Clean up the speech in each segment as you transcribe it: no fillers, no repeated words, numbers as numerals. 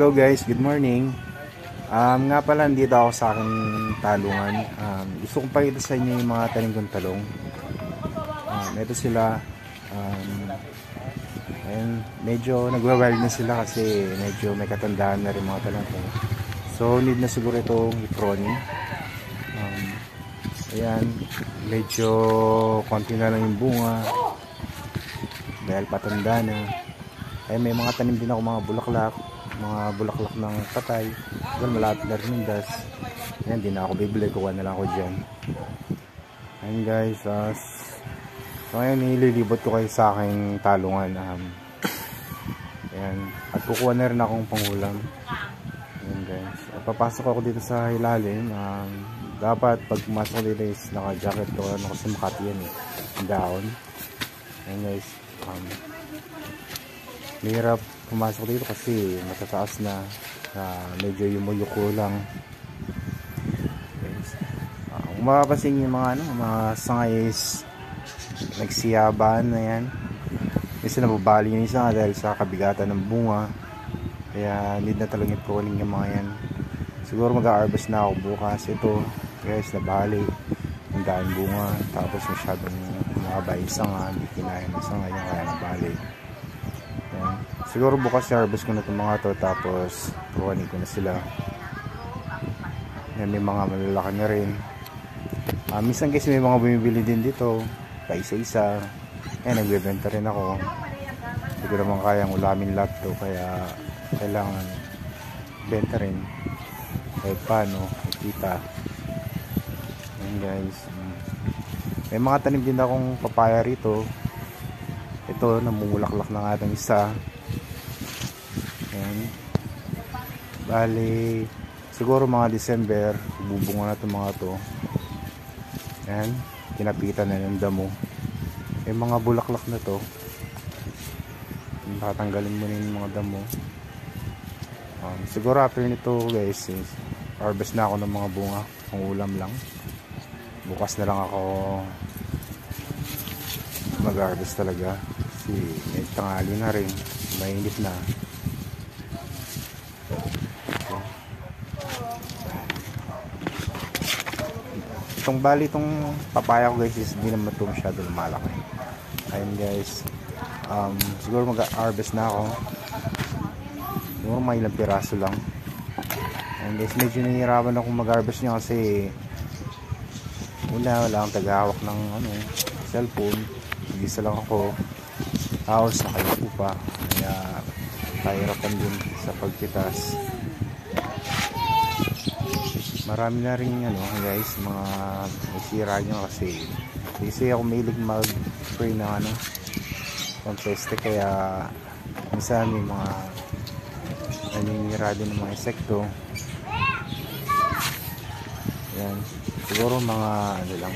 Hello guys, good morning. Nga pala, dito ako sa aking talungan. Gusto kong pakita sa inyo yung mga tanim kong talong. Ito sila. Ayun, medyo nagwa-wild na sila kasi medyo may katandaan na rin mga talong ko. So need na siguro itong i-pruning. Ayan, medyo konti na lang yung bunga dahil patanda na. Ay, may mga tanim din ako, mga bulaklak ng patay. Doon malapit na rin yung das. Ayan, di na ako bibili, kuha na lang ako dyan. Ayan guys, so ngayon nililibot ko kayo sa aking talungan. Ayan, at kukuha na rin akong pangulam. Ayan guys, papasok ako dito sa ilalim. Dapat pag pumasok dito is naka-jacket ko, kasi makati yan eh, down. Ayan guys, mahirap pumasok dito kasi matataas na, medyo yumuyuko lang. Guys, kung mapapansin yung mga sangay is nagsiyabaan na yan, kasi nababali yung isa dahil sa kabigatan ng bunga, kaya need na talaga yung pruning yung mga yan. Siguro mag-harvest na ako bukas. Ito guys, nabali ang daan bunga, tapos masyadong mahaba yung sanga, hindi kinaya ng sanga yung kaya nabali. Ayan. Siguro bukas harvest ko na itong mga to, tapos pruning ko na sila. Ayan, may mga malalaki na rin. Minsan kasi may mga bumibili din dito pa isa-isa. Ayan, nagbebenta rin ako. Siguro naman kayang ulamin lahat to, kaya kailangan benta rin kahit paano kita. Ayan guys, may mga tanim din akong papaya rito. Ito, namumulaklak na nga itong isa. Ayan, bali siguro mga December bubunga na itong mga to. Ayan, kinapitan na yung damo. May mga bulaklak na to, tatanggalin mo na yung mga damo. Siguro after nito guys, harvest na ako ng mga bunga, pang ulam lang. Bukas na lang ako mag-harvest talaga kasi may tanghali na rin, mainit na. Itong bali, itong papaya ko guys is hindi naman ito masyado lumalaki. Ayun guys, siguro mag-harvest na ako. Siguro may ilang piraso lang. And guys, medyo nahihirapan akong mag-harvest niya kasi wala akong tagahawak ng cellphone. Isa lang ako, tapos nakayupo pa, kaya kahirapan din sa pagpitas. Marami na rin guys, mga nasira nyo kasi ako mahilig mag-spray ng pang-peste, kaya minsan may mga naninira din ng mga insekto. Yan, siguro mga lang,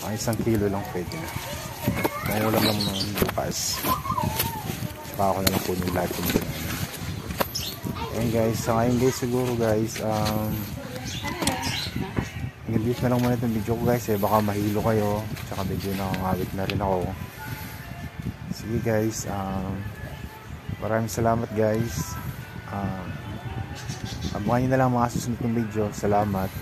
mga 1 kilo lang pwede na. Mangulam lang ng bukas, saka ako na lang punin lahat yung ganyan. Ayan guys, sa ngayon guys, siguro guys, i-release na lang muna itong video ko guys, baka mahilo kayo, tsaka medyo nakangawit na rin ako. Sige guys, maraming salamat guys. Abangan nyo na lang mga susunod kong video. Salamat.